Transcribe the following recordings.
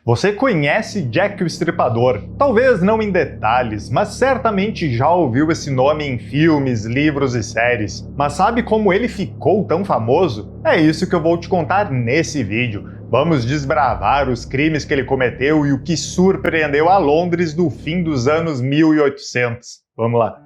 Você conhece Jack o Estripador? Talvez não em detalhes, mas certamente já ouviu esse nome em filmes, livros e séries. Mas sabe como ele ficou tão famoso? É isso que eu vou te contar nesse vídeo. Vamos desbravar os crimes que ele cometeu e o que surpreendeu a Londres do fim dos anos 1800. Vamos lá!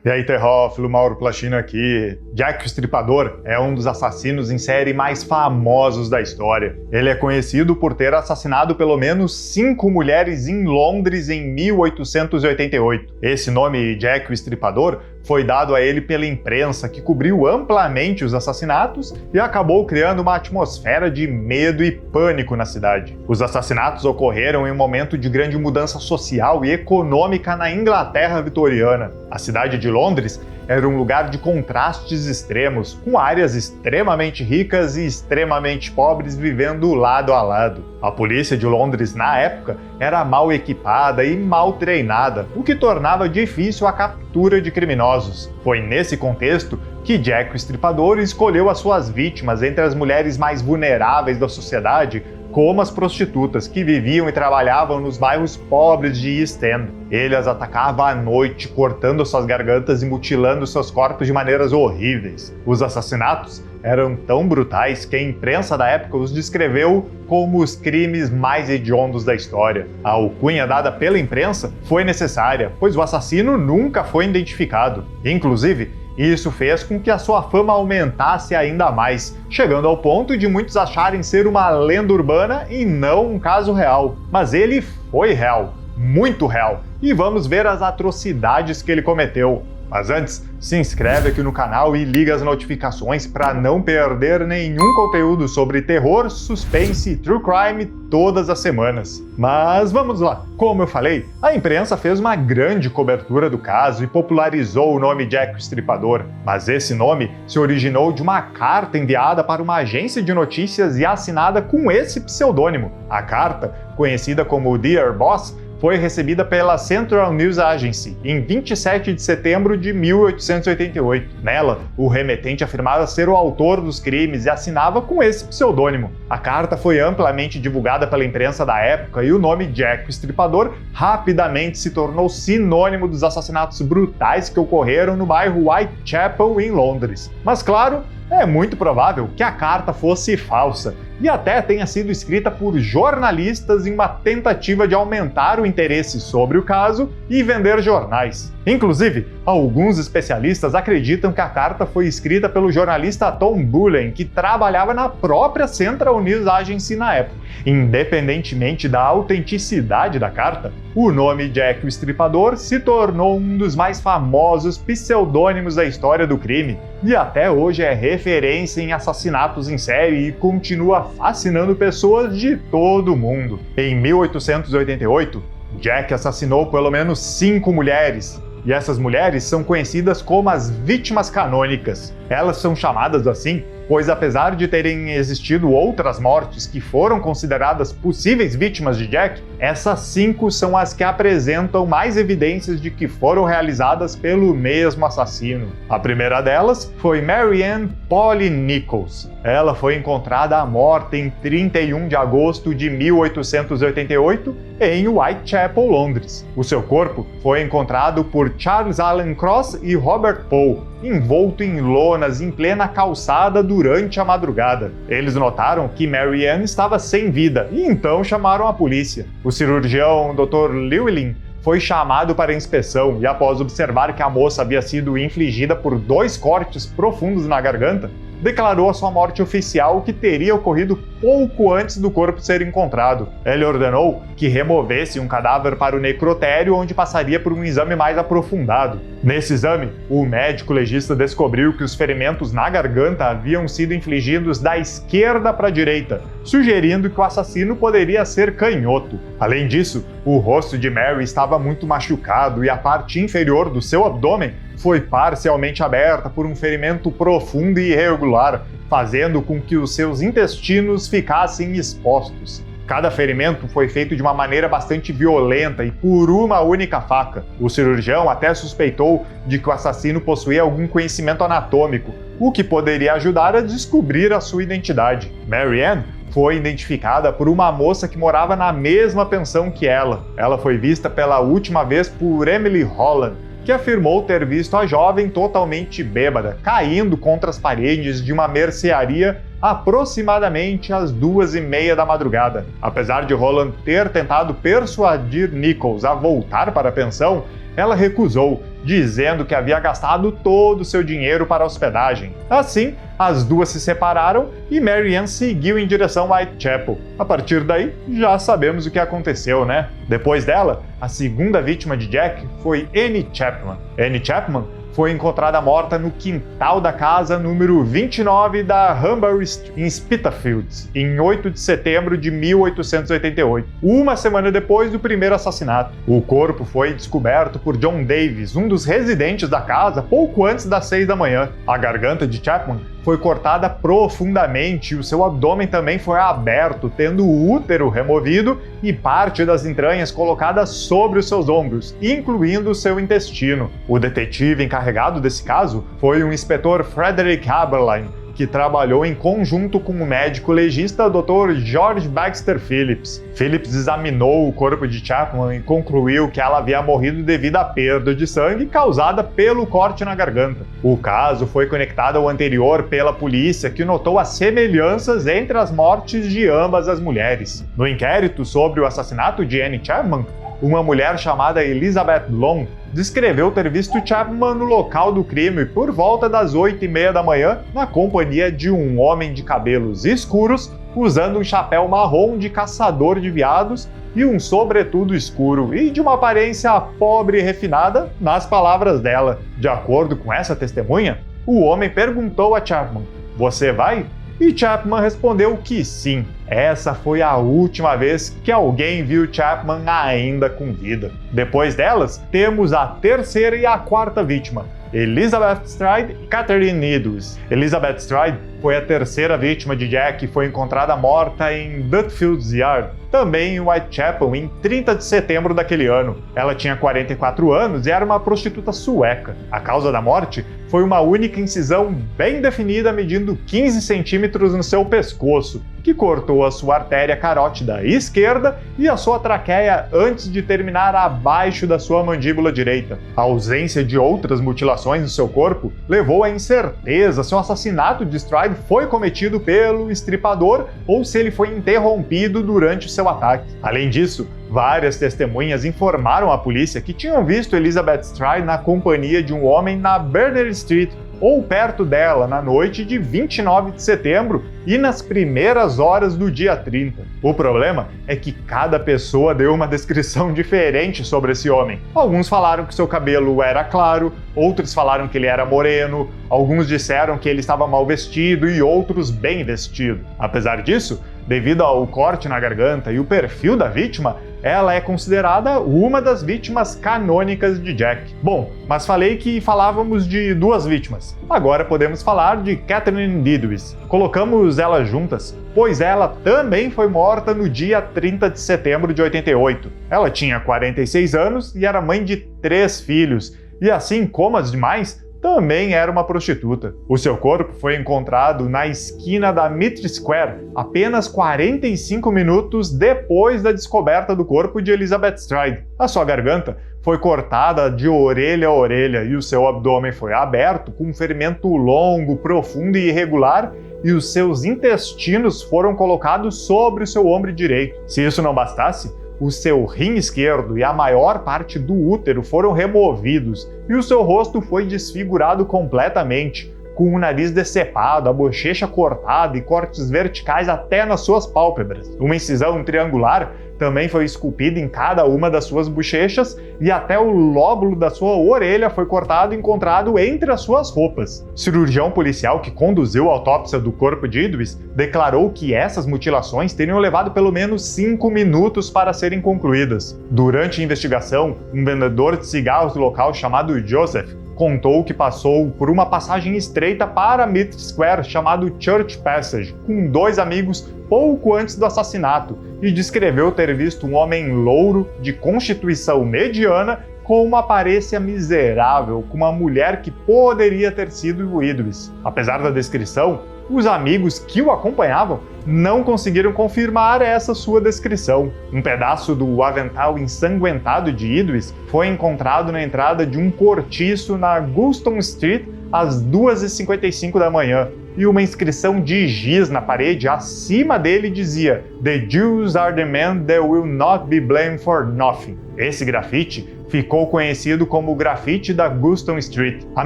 E aí, terrófilo, Mauro Plachino aqui. Jack o Estripador é um dos assassinos em série mais famosos da história. Ele é conhecido por ter assassinado pelo menos 5 mulheres em Londres em 1888. Esse nome, Jack o Estripador, foi dado a ele pela imprensa, que cobriu amplamente os assassinatos e acabou criando uma atmosfera de medo e pânico na cidade. Os assassinatos ocorreram em um momento de grande mudança social e econômica na Inglaterra vitoriana. A cidade de Londres era um lugar de contrastes extremos, com áreas extremamente ricas e extremamente pobres vivendo lado a lado. A polícia de Londres, na época, era mal equipada e mal treinada, o que tornava difícil a captura de criminosos. Foi nesse contexto que Jack o Estripador escolheu as suas vítimas entre as mulheres mais vulneráveis da sociedade, como as prostitutas, que viviam e trabalhavam nos bairros pobres de East End. Ele as atacava à noite, cortando suas gargantas e mutilando seus corpos de maneiras horríveis. Os assassinatos eram tão brutais que a imprensa da época os descreveu como os crimes mais hediondos da história. A alcunha dada pela imprensa foi necessária, pois o assassino nunca foi identificado. Inclusive, isso fez com que a sua fama aumentasse ainda mais, chegando ao ponto de muitos acharem ser uma lenda urbana e não um caso real. Mas ele foi real, muito real, e vamos ver as atrocidades que ele cometeu. Mas antes, se inscreve aqui no canal e liga as notificações para não perder nenhum conteúdo sobre terror, suspense e true crime todas as semanas. Mas vamos lá! Como eu falei, a imprensa fez uma grande cobertura do caso e popularizou o nome Jack o Estripador. Mas esse nome se originou de uma carta enviada para uma agência de notícias e assinada com esse pseudônimo. A carta, conhecida como Dear Boss, foi recebida pela Central News Agency em 27 de setembro de 1888. Nela, o remetente afirmava ser o autor dos crimes e assinava com esse pseudônimo. A carta foi amplamente divulgada pela imprensa da época e o nome Jack o Estripador rapidamente se tornou sinônimo dos assassinatos brutais que ocorreram no bairro Whitechapel, em Londres. Mas claro, é muito provável que a carta fosse falsa e até tenha sido escrita por jornalistas em uma tentativa de aumentar o interesse sobre o caso e vender jornais. Inclusive, alguns especialistas acreditam que a carta foi escrita pelo jornalista Tom Bullen, que trabalhava na própria Central News Agency na época. Independentemente da autenticidade da carta, o nome Jack o Estripador se tornou um dos mais famosos pseudônimos da história do crime e até hoje é referência em assassinatos em série e continua fascinando pessoas de todo o mundo. Em 1888, Jack assassinou pelo menos 5 mulheres, e essas mulheres são conhecidas como as vítimas canônicas. Elas são chamadas assim pois, apesar de terem existido outras mortes que foram consideradas possíveis vítimas de Jack, essas 5 são as que apresentam mais evidências de que foram realizadas pelo mesmo assassino. A primeira delas foi Mary Ann Polly Nichols. Ela foi encontrada morta em 31 de agosto de 1888 em Whitechapel, Londres. O seu corpo foi encontrado por Charles Allen Cross e Robert Poe, envolto em lonas em plena calçada durante a madrugada. Eles notaram que Mary Ann estava sem vida e então chamaram a polícia. O cirurgião Dr. Llewellyn foi chamado para inspeção e, após observar que a moça havia sido infligida por 2 cortes profundos na garganta, declarou a sua morte oficial, que teria ocorrido pouco antes do corpo ser encontrado. Ele ordenou que removesse um cadáver para o necrotério, onde passaria por um exame mais aprofundado. Nesse exame, o médico legista descobriu que os ferimentos na garganta haviam sido infligidos da esquerda para a direita, sugerindo que o assassino poderia ser canhoto. Além disso, o rosto de Mary estava muito machucado e a parte inferior do seu abdômen foi parcialmente aberta por um ferimento profundo e irregular, fazendo com que os seus intestinos ficassem expostos. Cada ferimento foi feito de uma maneira bastante violenta e por uma única faca. O cirurgião até suspeitou de que o assassino possuía algum conhecimento anatômico, o que poderia ajudar a descobrir a sua identidade. Mary Ann foi identificada por uma moça que morava na mesma pensão que ela. Ela foi vista pela última vez por Emily Holland, que afirmou ter visto a jovem totalmente bêbada, caindo contra as paredes de uma mercearia aproximadamente às 2h30 da madrugada. Apesar de Holland ter tentado persuadir Nichols a voltar para a pensão, ela recusou, dizendo que havia gastado todo o seu dinheiro para a hospedagem. Assim, as duas se separaram e Mary Ann seguiu em direção a Whitechapel. A partir daí, já sabemos o que aconteceu, né? Depois dela, a segunda vítima de Jack foi Annie Chapman. Annie Chapman foi encontrada morta no quintal da casa número 29 da Humber Street, em Spitalfields, em 8 de setembro de 1888, uma semana depois do primeiro assassinato. O corpo foi descoberto por John Davis, um dos residentes da casa, pouco antes das 6 da manhã. A garganta de Chapman foi cortada profundamente e o seu abdômen também foi aberto, tendo o útero removido e parte das entranhas colocadas sobre os seus ombros, incluindo o seu intestino. O detetive encarregado desse caso foi o inspetor Frederick Haberlein, que trabalhou em conjunto com o médico legista Dr. George Baxter Phillips. Phillips examinou o corpo de Chapman e concluiu que ela havia morrido devido à perda de sangue causada pelo corte na garganta. O caso foi conectado ao anterior pela polícia, que notou as semelhanças entre as mortes de ambas as mulheres. No inquérito sobre o assassinato de Annie Chapman, uma mulher chamada Elizabeth Long descreveu ter visto Chapman no local do crime por volta das 8h30 da manhã, na companhia de um homem de cabelos escuros, usando um chapéu marrom de caçador de veados e um sobretudo escuro, e de uma aparência pobre e refinada, nas palavras dela. De acordo com essa testemunha, o homem perguntou a Chapman: "Você vai?" E Chapman respondeu que sim. Essa foi a última vez que alguém viu Chapman ainda com vida. Depois delas, temos a terceira e a quarta vítima, Elizabeth Stride e Catherine Edwards. Elizabeth Stride foi a terceira vítima de Jack e foi encontrada morta em Dutfields Yard, também em Whitechapel, em 30 de setembro daquele ano. Ela tinha 44 anos e era uma prostituta sueca. A causa da morte foi uma única incisão bem definida medindo 15 centímetros no seu pescoço, que cortou a sua artéria carótida esquerda e a sua traqueia antes de terminar abaixo da sua mandíbula direita. A ausência de outras mutilações no seu corpo levou à incerteza se o assassinato de Stride foi cometido pelo estripador ou se ele foi interrompido durante o seu ataque. Além disso, várias testemunhas informaram à polícia que tinham visto Elizabeth Stride na companhia de um homem na Berners Street ou perto dela na noite de 29 de setembro e nas primeiras horas do dia 30. O problema é que cada pessoa deu uma descrição diferente sobre esse homem. Alguns falaram que seu cabelo era claro, outros falaram que ele era moreno, alguns disseram que ele estava mal vestido e outros bem vestido. Apesar disso, devido ao corte na garganta e o perfil da vítima, ela é considerada uma das vítimas canônicas de Jack. Bom, mas falei que falávamos de duas vítimas. Agora podemos falar de Catherine Edwards. Colocamos elas juntas, pois ela também foi morta no dia 30 de setembro de 88. Ela tinha 46 anos e era mãe de 3 filhos, e assim como as demais, também era uma prostituta. O seu corpo foi encontrado na esquina da Mitre Square, apenas 45 minutos depois da descoberta do corpo de Elizabeth Stride. A sua garganta foi cortada de orelha a orelha e o seu abdômen foi aberto com um ferimento longo, profundo e irregular, e os seus intestinos foram colocados sobre o seu ombro direito. Se isso não bastasse, o seu rim esquerdo e a maior parte do útero foram removidos e o seu rosto foi desfigurado completamente, com o nariz decepado, a bochecha cortada e cortes verticais até nas suas pálpebras. Uma incisão triangular também foi esculpida em cada uma das suas bochechas e até o lóbulo da sua orelha foi cortado e encontrado entre as suas roupas. O cirurgião policial que conduziu a autópsia do corpo de Edwards declarou que essas mutilações teriam levado pelo menos 5 minutos para serem concluídas. Durante a investigação, um vendedor de cigarros do local chamado Joseph contou que passou por uma passagem estreita para Meath Square chamado Church Passage, com 2 amigos pouco antes do assassinato, e descreveu ter visto um homem louro, de constituição mediana, com uma aparência miserável, com uma mulher que poderia ter sido o Idris. Apesar da descrição, os amigos que o acompanhavam não conseguiram confirmar essa sua descrição. Um pedaço do avental ensanguentado de Idris foi encontrado na entrada de um cortiço na Gulston Street às 2h55 da manhã, e uma inscrição de giz na parede acima dele dizia "The Jews are the men that will not be blamed for nothing". Esse grafite ficou conhecido como o grafite da Gulston Street. A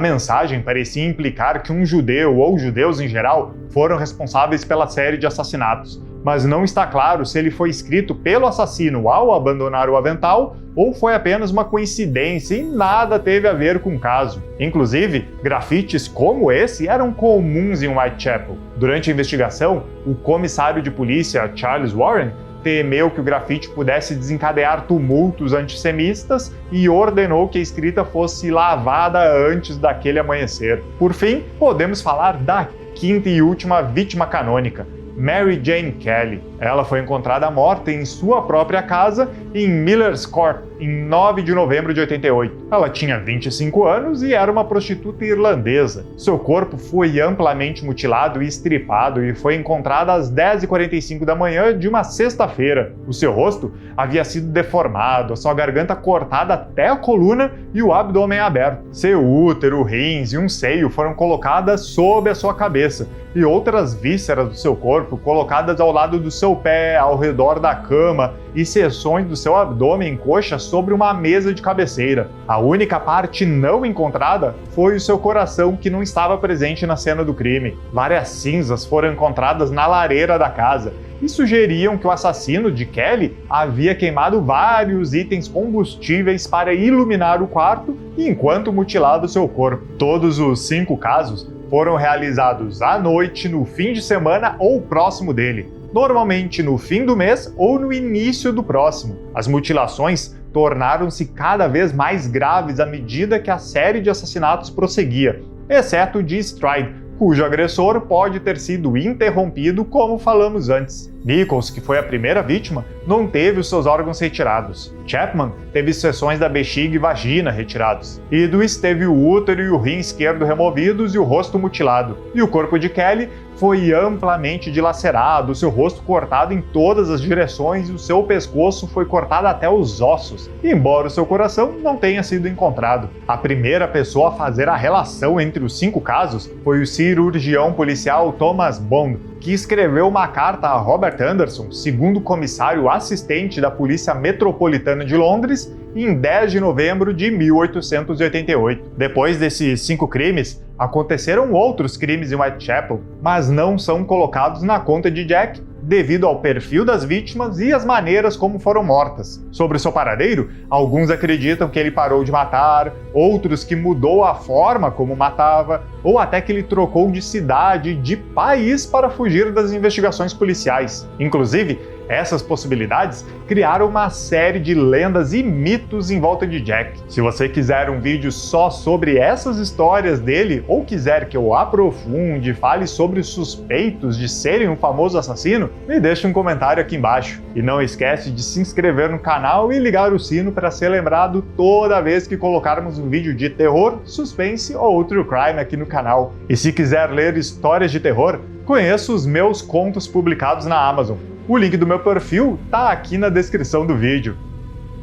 mensagem parecia implicar que um judeu, ou judeus em geral, foram responsáveis pela série de assassinatos, mas não está claro se ele foi escrito pelo assassino ao abandonar o avental ou foi apenas uma coincidência e nada teve a ver com o caso. Inclusive, grafites como esse eram comuns em Whitechapel. Durante a investigação, o comissário de polícia Charles Warren temeu que o grafite pudesse desencadear tumultos antissemitas e ordenou que a escrita fosse lavada antes daquele amanhecer. Por fim, podemos falar da 5ª e última vítima canônica, Mary Jane Kelly. Ela foi encontrada morta em sua própria casa em Miller's Court, em 9 de novembro de 88. Ela tinha 25 anos e era uma prostituta irlandesa. Seu corpo foi amplamente mutilado e estripado e foi encontrado às 10h45 da manhã de uma sexta-feira. O seu rosto havia sido deformado, a sua garganta cortada até a coluna e o abdômen aberto. Seu útero, rins e um seio foram colocadas sob a sua cabeça e outras vísceras do seu corpo colocadas ao lado do seu pé, ao redor da cama, e seções do seu abdômen e coxa sobre uma mesa de cabeceira. A única parte não encontrada foi o seu coração, que não estava presente na cena do crime. Várias cinzas foram encontradas na lareira da casa e sugeriam que o assassino de Kelly havia queimado vários itens combustíveis para iluminar o quarto enquanto mutilava o seu corpo. Todos os 5 casos foram realizados à noite, no fim de semana ou próximo dele, normalmente no fim do mês ou no início do próximo. As mutilações tornaram-se cada vez mais graves à medida que a série de assassinatos prosseguia, exceto o de Stride, cujo agressor pode ter sido interrompido, como falamos antes. Nichols, que foi a primeira vítima, não teve os seus órgãos retirados. Chapman teve seções da bexiga e vagina retirados. Idris teve o útero e o rim esquerdo removidos e o rosto mutilado. E o corpo de Kelly foi amplamente dilacerado, seu rosto cortado em todas as direções e o seu pescoço foi cortado até os ossos, embora o seu coração não tenha sido encontrado. A primeira pessoa a fazer a relação entre os 5 casos foi o cirurgião policial Thomas Bond, que escreveu uma carta a Robert Anderson, segundo comissário assistente da Polícia Metropolitana de Londres, em 10 de novembro de 1888. Depois desses 5 crimes, aconteceram outros crimes em Whitechapel, mas não são colocados na conta de Jack devido ao perfil das vítimas e as maneiras como foram mortas. Sobre o seu paradeiro, alguns acreditam que ele parou de matar, outros que mudou a forma como matava, ou até que ele trocou de cidade, de país para fugir das investigações policiais. Inclusive, essas possibilidades criaram uma série de lendas e mitos em volta de Jack. Se você quiser um vídeo só sobre essas histórias dele, ou quiser que eu aprofunde e fale sobre os suspeitos de serem um famoso assassino, me deixe um comentário aqui embaixo. E não esquece de se inscrever no canal e ligar o sino para ser lembrado toda vez que colocarmos um vídeo de terror, suspense ou true crime aqui no canal. E se quiser ler histórias de terror, conheça os meus contos publicados na Amazon. O link do meu perfil tá aqui na descrição do vídeo.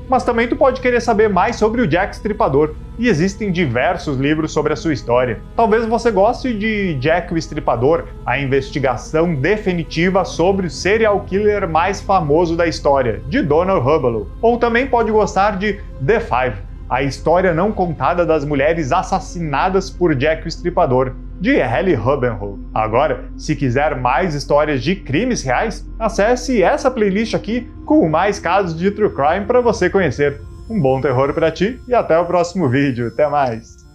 Mas também tu pode querer saber mais sobre o Jack Estripador, e existem diversos livros sobre a sua história. Talvez você goste de Jack o Estripador, a investigação definitiva sobre o serial killer mais famoso da história, de Donald Hubelo. Ou também pode gostar de The Five, a história não contada das mulheres assassinadas por Jack o Estripador, de Ellie Rubenhold. Agora, se quiser mais histórias de crimes reais, acesse essa playlist aqui com mais casos de true crime para você conhecer. Um bom terror para ti e até o próximo vídeo. Até mais!